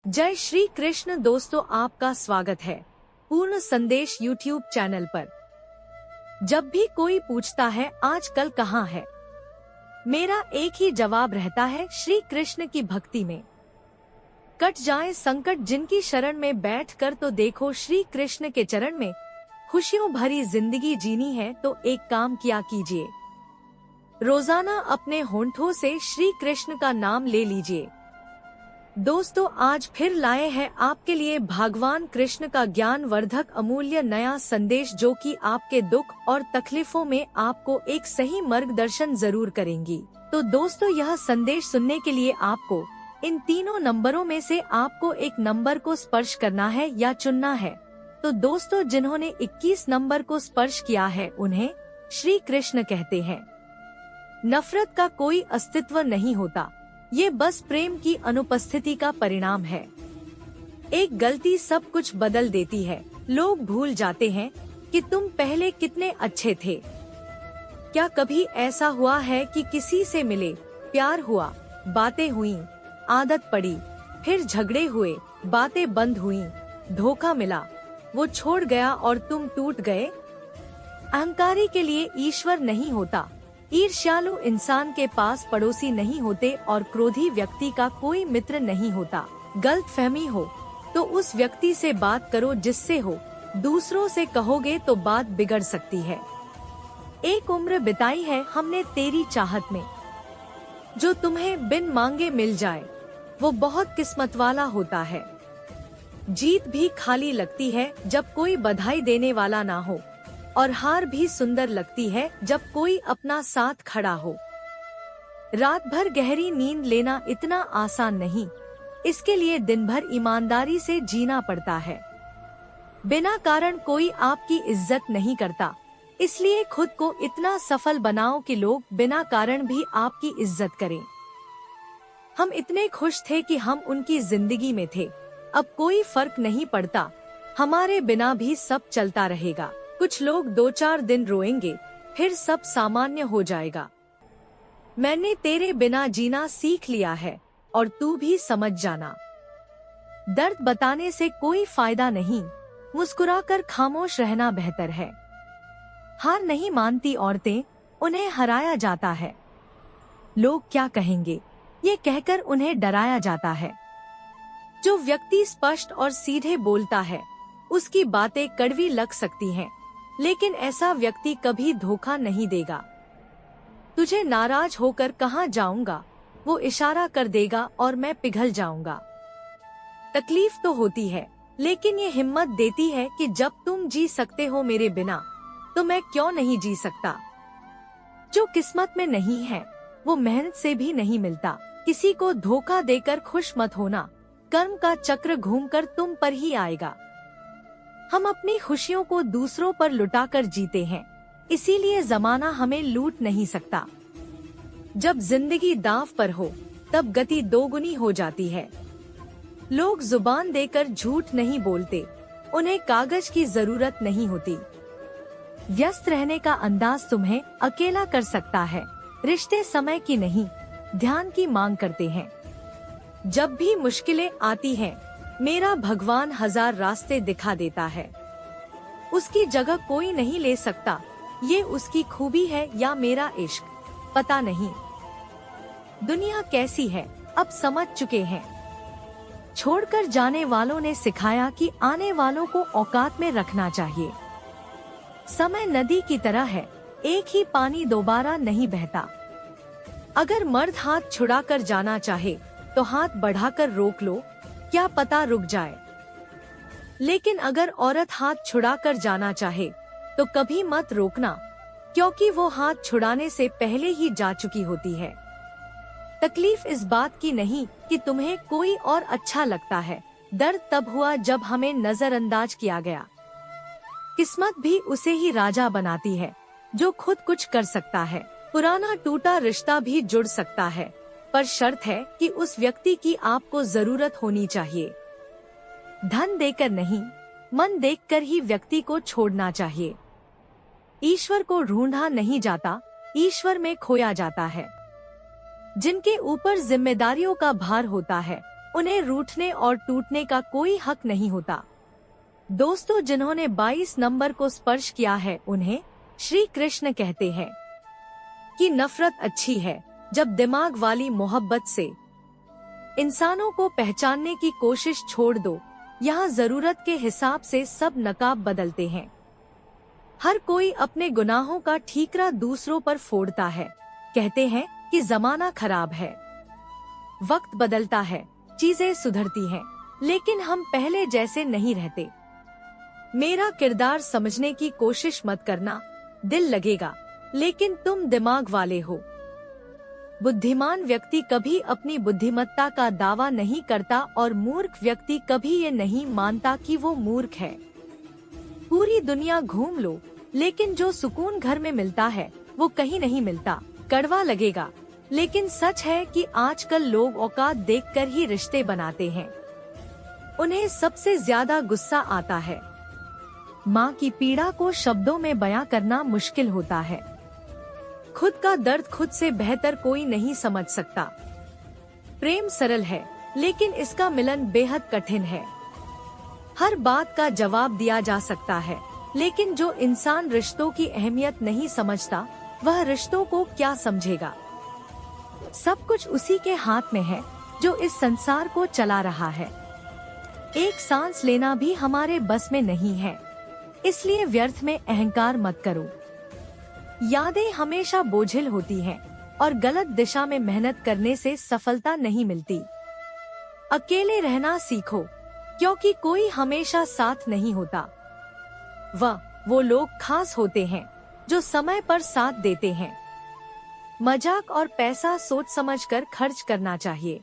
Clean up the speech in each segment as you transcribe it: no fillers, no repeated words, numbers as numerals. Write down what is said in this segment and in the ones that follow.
जय श्री कृष्ण दोस्तों, आपका स्वागत है पूर्ण संदेश यूट्यूब चैनल पर। जब भी कोई पूछता है आजकल कहाँ है, मेरा एक ही जवाब रहता है, श्री कृष्ण की भक्ति में। कट जाए संकट जिनकी शरण में बैठकर तो देखो श्री कृष्ण के चरण में। खुशियों भरी जिंदगी जीनी है तो एक काम किया कीजिए, रोजाना अपने होंठों से श्री कृष्ण का नाम ले लीजिए। दोस्तों, आज फिर लाए हैं आपके लिए भगवान कृष्ण का ज्ञान वर्धक अमूल्य नया संदेश, जो कि आपके दुख और तकलीफों में आपको एक सही मार्गदर्शन जरूर करेंगी। तो दोस्तों, यह संदेश सुनने के लिए आपको इन तीनों नंबरों में से आपको एक नंबर को स्पर्श करना है या चुनना है। तो दोस्तों, जिन्होंने 21 नंबर को स्पर्श किया है उन्हें श्री कृष्ण कहते हैं। नफरत का कोई अस्तित्व नहीं होता, ये बस प्रेम की अनुपस्थिति का परिणाम है। एक गलती सब कुछ बदल देती है। लोग भूल जाते हैं कि तुम पहले कितने अच्छे थे। क्या कभी ऐसा हुआ है कि किसी से मिले, प्यार हुआ, बातें हुई, आदत पड़ी, फिर झगड़े हुए, बातें बंद हुई, धोखा मिला, वो छोड़ गया और तुम टूट गए? अहंकारी के लिए ईश्वर नहीं होता, ईर्ष्यालु इंसान के पास पड़ोसी नहीं होते और क्रोधी व्यक्ति का कोई मित्र नहीं होता। गलतफहमी हो तो उस व्यक्ति से बात करो जिससे हो, दूसरों से कहोगे तो बात बिगड़ सकती है। एक उम्र बिताई है हमने तेरी चाहत में, जो तुम्हें बिन मांगे मिल जाए वो बहुत किस्मत वाला होता है। जीत भी खाली लगती है जब कोई बधाई देने वाला ना हो, और हार भी सुंदर लगती है जब कोई अपना साथ खड़ा हो। रात भर गहरी नींद लेना इतना आसान नहीं, इसके लिए दिन भर ईमानदारी से जीना पड़ता है। बिना कारण कोई आपकी इज्जत नहीं करता, इसलिए खुद को इतना सफल बनाओ कि लोग बिना कारण भी आपकी इज्जत करें। हम इतने खुश थे कि हम उनकी जिंदगी में थे, अब कोई फर्क नहीं पड़ता, हमारे बिना भी सब चलता रहेगा। कुछ लोग 2-4 दिन रोएंगे, फिर सब सामान्य हो जाएगा। मैंने तेरे बिना जीना सीख लिया है और तू भी समझ जाना। दर्द बताने से कोई फायदा नहीं, मुस्कुराकर खामोश रहना बेहतर है। हार नहीं मानती औरतें, उन्हें हराया जाता है। लोग क्या कहेंगे, ये कहकर उन्हें डराया जाता है। जो व्यक्ति स्पष्ट और सीधे बोलता है, उसकी बातें कड़वी लग सकती हैं, लेकिन ऐसा व्यक्ति कभी धोखा नहीं देगा। तुझे नाराज होकर कहाँ जाऊंगा, वो इशारा कर देगा और मैं पिघल जाऊंगा। तकलीफ तो होती है, लेकिन ये हिम्मत देती है कि जब तुम जी सकते हो मेरे बिना, तो मैं क्यों नहीं जी सकता। जो किस्मत में नहीं है वो मेहनत से भी नहीं मिलता। किसी को धोखा देकर खुश मत होना, कर्म का चक्र घूमकर तुम पर ही आएगा। हम अपनी खुशियों को दूसरों पर लुटाकर जीते हैं, इसीलिए जमाना हमें लूट नहीं सकता। जब जिंदगी दांव पर हो तब गति दोगुनी हो जाती है। लोग जुबान देकर झूठ नहीं बोलते, उन्हें कागज की जरूरत नहीं होती। व्यस्त रहने का अंदाज तुम्हें अकेला कर सकता है। रिश्ते समय की नहीं, ध्यान की मांग करते हैं। जब भी मुश्किलें आती हैं, मेरा भगवान 1000 रास्ते दिखा देता है। उसकी जगह कोई नहीं ले सकता, ये उसकी खूबी है या मेरा इश्क, पता नहीं। दुनिया कैसी है अब समझ चुके हैं। छोड़कर जाने वालों ने सिखाया कि आने वालों को औकात में रखना चाहिए। समय नदी की तरह है, एक ही पानी दोबारा नहीं बहता। अगर मर्द हाथ छुड़ाकर जाना चाहे तो हाथ बढ़ाकर रोक लो, क्या पता रुक जाए। लेकिन अगर औरत हाथ छुड़ाकर जाना चाहे तो कभी मत रोकना, क्योंकि वो हाथ छुड़ाने से पहले ही जा चुकी होती है। तकलीफ इस बात की नहीं कि तुम्हें कोई और अच्छा लगता है, दर्द तब हुआ जब हमें नजरअंदाज किया गया। किस्मत भी उसे ही राजा बनाती है जो खुद कुछ कर सकता है। पुराना टूटा रिश्ता भी जुड़ सकता है, पर शर्त है कि उस व्यक्ति की आपको जरूरत होनी चाहिए। धन देकर नहीं, मन देखकर ही व्यक्ति को छोड़ना चाहिए। ईश्वर को ढूंढा नहीं जाता, ईश्वर में खोया जाता है। जिनके ऊपर जिम्मेदारियों का भार होता है उन्हें रूठने और टूटने का कोई हक नहीं होता। दोस्तों, जिन्होंने 22 नंबर को स्पर्श किया है उन्हें श्री कृष्ण कहते हैं कि नफरत अच्छी है जब दिमाग वाली मोहब्बत से। इंसानों को पहचानने की कोशिश छोड़ दो, यहाँ जरूरत के हिसाब से सब नकाब बदलते हैं। हर कोई अपने गुनाहों का ठीकरा दूसरों पर फोड़ता है। कहते हैं कि जमाना खराब है, वक्त बदलता है, चीजें सुधरती हैं, लेकिन हम पहले जैसे नहीं रहते। मेरा किरदार समझने की कोशिश मत करना, दिल लगेगा, लेकिन तुम दिमाग वाले हो। बुद्धिमान व्यक्ति कभी अपनी बुद्धिमत्ता का दावा नहीं करता और मूर्ख व्यक्ति कभी ये नहीं मानता कि वो मूर्ख है। पूरी दुनिया घूम लो, लेकिन जो सुकून घर में मिलता है वो कहीं नहीं मिलता। कड़वा लगेगा, लेकिन सच है कि आजकल लोग औकात देखकर ही रिश्ते बनाते हैं। उन्हें सबसे ज्यादा गुस्सा आता है। माँ की पीड़ा को शब्दों में बयां करना मुश्किल होता है। खुद का दर्द खुद से बेहतर कोई नहीं समझ सकता। प्रेम सरल है, लेकिन इसका मिलन बेहद कठिन है। हर बात का जवाब दिया जा सकता है, लेकिन जो इंसान रिश्तों की अहमियत नहीं समझता, वह रिश्तों को क्या समझेगा। सब कुछ उसी के हाथ में है जो इस संसार को चला रहा है। एक सांस लेना भी हमारे बस में नहीं है, इसलिए व्यर्थ में अहंकार मत करो। यादें हमेशा बोझिल होती हैं और गलत दिशा में मेहनत करने से सफलता नहीं मिलती। अकेले रहना सीखो, क्योंकि कोई हमेशा साथ नहीं होता। वो लोग खास होते हैं जो समय पर साथ देते हैं। मजाक और पैसा सोच समझकर खर्च करना चाहिए।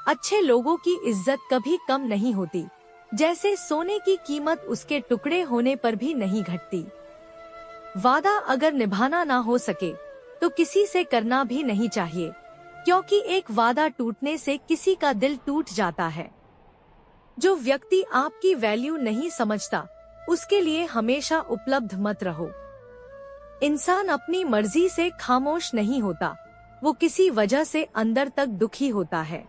अच्छे लोगों की इज्जत कभी कम नहीं होती, जैसे सोने की कीमत उसके टुकड़े होने पर भी नहीं घटती। वादा अगर निभाना ना हो सके तो किसी से करना भी नहीं चाहिए, क्योंकि एक वादा टूटने से किसी का दिल टूट जाता है। जो व्यक्ति आपकी वैल्यू नहीं समझता, उसके लिए हमेशा उपलब्ध मत रहो। इंसान अपनी मर्जी से खामोश नहीं होता, वो किसी वजह से अंदर तक दुखी होता है।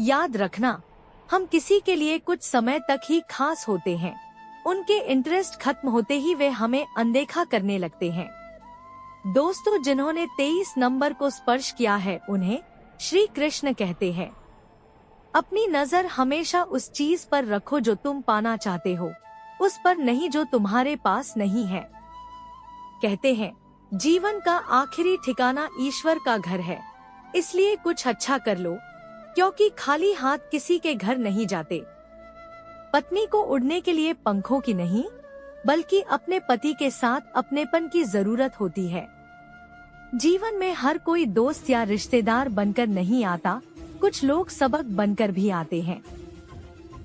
याद रखना, हम किसी के लिए कुछ समय तक ही खास होते हैं। उनके इंटरेस्ट खत्म होते ही वे हमें अनदेखा करने लगते हैं। दोस्तों, जिन्होंने 23 नंबर को स्पर्श किया है उन्हें श्री कृष्ण कहते हैं। अपनी नजर हमेशा उस चीज पर रखो जो तुम पाना चाहते हो, उस पर नहीं जो तुम्हारे पास नहीं है। कहते हैं जीवन का आखिरी ठिकाना ईश्वर का घर है, इसलिए कुछ अच्छा कर लो, क्योंकि खाली हाथ किसी के घर नहीं जाते। पत्नी को उड़ने के लिए पंखों की नहीं, बल्कि अपने पति के साथ अपनेपन की जरूरत होती है। जीवन में हर कोई दोस्त या रिश्तेदार बनकर नहीं आता, कुछ लोग सबक बनकर भी आते हैं।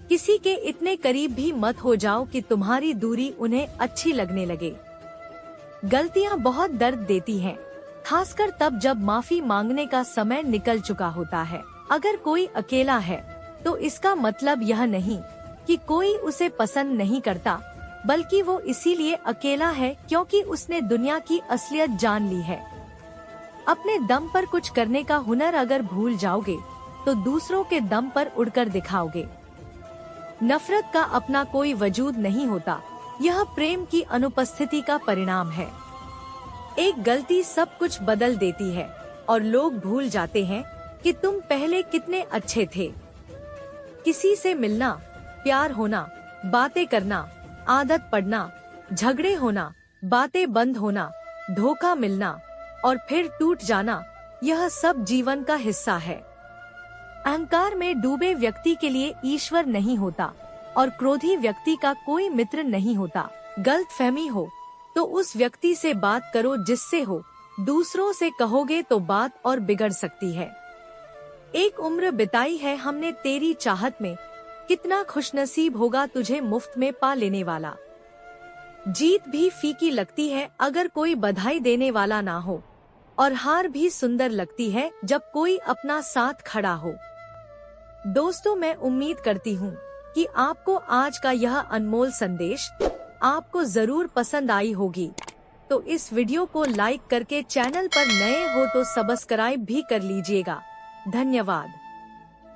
किसी के इतने करीब भी मत हो जाओ कि तुम्हारी दूरी उन्हें अच्छी लगने लगे। गलतियां बहुत दर्द देती हैं, खासकर तब जब माफी मांगने का समय निकल चुका होता है। अगर कोई अकेला है तो इसका मतलब यह नहीं कि कोई उसे पसंद नहीं करता, बल्कि वो इसीलिए अकेला है क्योंकि उसने दुनिया की असलियत जान ली है। अपने दम पर कुछ करने का हुनर अगर भूल जाओगे तो दूसरों के दम पर उड़कर दिखाओगे। नफरत का अपना कोई वजूद नहीं होता, यह प्रेम की अनुपस्थिति का परिणाम है। एक गलती सब कुछ बदल देती है और लोग भूल जाते हैं कि तुम पहले कितने अच्छे थे। किसी से मिलना, प्यार होना, बातें करना, आदत पड़ना, झगड़े होना, बातें बंद होना, धोखा मिलना और फिर टूट जाना, यह सब जीवन का हिस्सा है। अहंकार में डूबे व्यक्ति के लिए ईश्वर नहीं होता और क्रोधी व्यक्ति का कोई मित्र नहीं होता। गलतफहमी हो तो उस व्यक्ति से बात करो जिससे हो, दूसरों से कहोगे तो बात और बिगड़ सकती है। एक उम्र बिताई है हमने तेरी चाहत में, कितना खुशनसीब होगा तुझे मुफ्त में पा लेने वाला। जीत भी फीकी लगती है अगर कोई बधाई देने वाला ना हो, और हार भी सुंदर लगती है जब कोई अपना साथ खड़ा हो। दोस्तों, मैं उम्मीद करती हूँ कि आपको आज का यह अनमोल संदेश आपको जरूर पसंद आई होगी। तो इस वीडियो को लाइक करके चैनल पर नए हो तो सब्सक्राइब भी कर लीजिएगा। धन्यवाद।